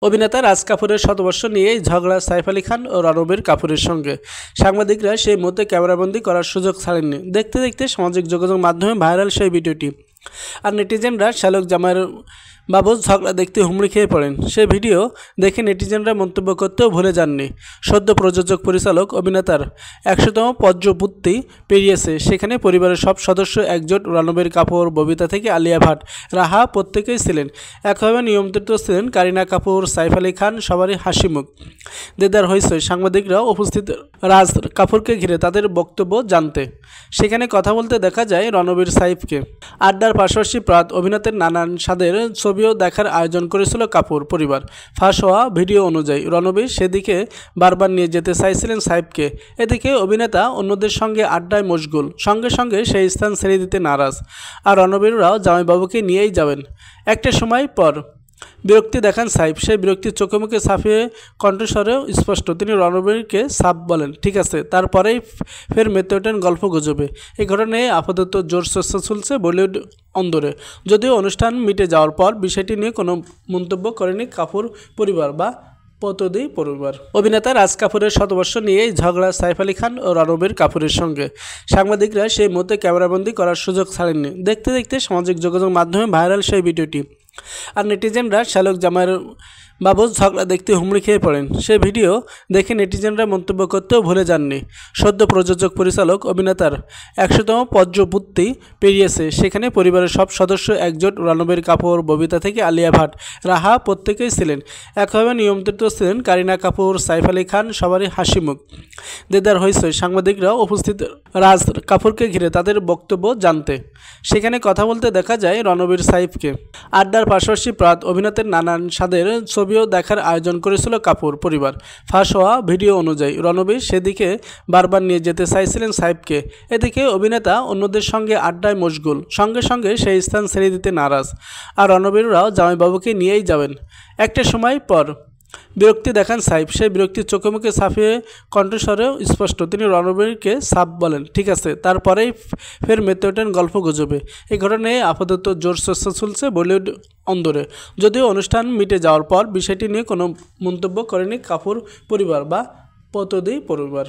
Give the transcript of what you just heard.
অভিনেতা রাজ কাপুরের শতবর্ষ নিয়েই ঝগড়া সাইফ আলী খান ও রণবীর কাপুরের সঙ্গে। সাংবাদিকরা সেই মুহূর্তে ক্যামেরাবন্দি করার সুযোগ ছাড়েননি। দেখতে দেখতে সামাজিক যোগাযোগ মাধ্যমে ভাইরাল সেই ভিডিওটি। আর নেটিজেনরা শ্যালক জামাইয়ের বাবদ ঝগড়া দেখতে হুমড়ি খেয়ে পড়েন। সেই ভিডিও দেখে নেটিজেনরা মন্তব্য করতেও ভুলে যাননি। সদ্য প্রযোজক পরিচালক অভিনেতার ১০০তম পত্রপূর্তি পেরিয়েছে, সেখানে পরিবারের সব সদস্য একজোট। রণবীর কাপুর, ববিতা থেকে আলিয়া ভাট, রাহা প্রত্যেকেই ছিলেন। একভাবে নিয়ন্ত্রিত ছিলেন কারিনা কাপুর, সাইফ আলী খান, সবারই হাসিমুখ। দেদার হয়েছে সাংবাদিকরাও উপস্থিত রাজ কাপুরকে ঘিরে তাদের বক্তব্য জানতে। সেখানে কথা বলতে দেখা যায় রণবীর সাইফকে। আড্ডার পাশাপাশি প্রাত অভিনেতার নানান স্বাদের ছবিও দেখার আয়োজন করেছিল কাপুর পরিবার। ফাঁস হওয়া ভিডিও অনুযায়ী রণবীর সেদিকে বারবার নিয়ে যেতে চাইছিলেন সাইফকে। এদিকে অভিনেতা অন্যদের সঙ্গে আড্ডায় মশগুল, সঙ্গে সঙ্গে সেই স্থান ছেড়ে দিতে নারাজ। আর রণবীররাও জামাইবাবুকে নিয়েই যাবেন। একটা সময় পর বিরক্তি দেখান সাইফ। সেই বিরক্তির চোখে মুখে ছাপিয়ে কণ্ঠস্বরেও স্পষ্ট। তিনি রণবীরকে সাফ বলেন, ঠিক আছে। তারপরেই ফের মেতে ওঠেন গল্প গুজবে। এই ঘটনায় আপাতত জোর চর্চা চলছে বলিউড অন্দরে। যদিও অনুষ্ঠান মিটে যাওয়ার পর বিষয়টি নিয়ে কোনো মন্তব্য করেনি কাপুর পরিবার বা পতদি পরিবার। অভিনেতা রাজ কাপুরের শতবর্ষ নিয়েই ঝগড়া সাইফ আলী খান ও রণবীর কাপুরের সঙ্গে। সাংবাদিকরা সেই মুহূর্তে ক্যামেরাবন্দি করার সুযোগ ছাড়েননি। দেখতে দেখতে সামাজিক যোগাযোগ মাধ্যমে ভাইরাল সেই ভিডিওটি। আর নেটিজেনরা শ্যালক জামাইয়ের বাবদ ঝগড়া দেখতে হুমড়ি খেয়ে পড়েন। সেই ভিডিও দেখে নেটিজেনরা মন্তব্য করতেও ভুলে যাননি। সদ্য প্রযোজক পরিচালক অভিনেতার ১০০তম পত্রপূর্তি পেরিয়েছে, সেখানে পরিবারের সব সদস্য একজোট। রণবীর কাপুর, ববিতা থেকে আলিয়া ভাট, রাহা প্রত্যেকেই ছিলেন। একভাবে নিয়ন্ত্রিত ছিলেন কারিনা কাপুর, সাইফ আলী খান, সবারই হাসিমুখ। দেদার হয়েছে সাংবাদিকরাও উপস্থিত রাজ কাপুরকে ঘিরে তাদের বক্তব্য জানতে। সেখানে কথা বলতে দেখা যায় রণবীর সাইফকে। আড্ডার পাশাপাশি প্রাত অভিনেতার নানান স্বাদের ছবিও দেখার আয়োজন করেছিল কাপুর পরিবার। ফাঁস হওয়া ভিডিও অনুযায়ী রণবীর সেদিকে বারবার নিয়ে যেতে চাইছিলেন সাইফকে। এদিকে অভিনেতা অন্যদের সঙ্গে আড্ডায় মশগুল, সঙ্গে সঙ্গে সেই স্থান ছেড়ে দিতে নারাজ। আর রণবীররাও জামাইবাবুকে নিয়েই যাবেন। একটা সময় পর বিরক্তি দেখান সাইফ। সেই বিরক্তির চোখে মুখে ছাপিয়ে কণ্ঠস্বরেও স্পষ্ট। তিনি রণবীরকে সাফ বলেন, ঠিক আছে। তারপরেই ফের মেতে ওঠেন গল্প গুজবে। এই ঘটনায় আপাতত জোর চর্চা চলছে বলিউড অন্দরে। যদিও অনুষ্ঠান মিটে যাওয়ার পর বিষয়টি নিয়ে কোনো মন্তব্য করেনি কাপুর পরিবার বা পতদি পরিবার।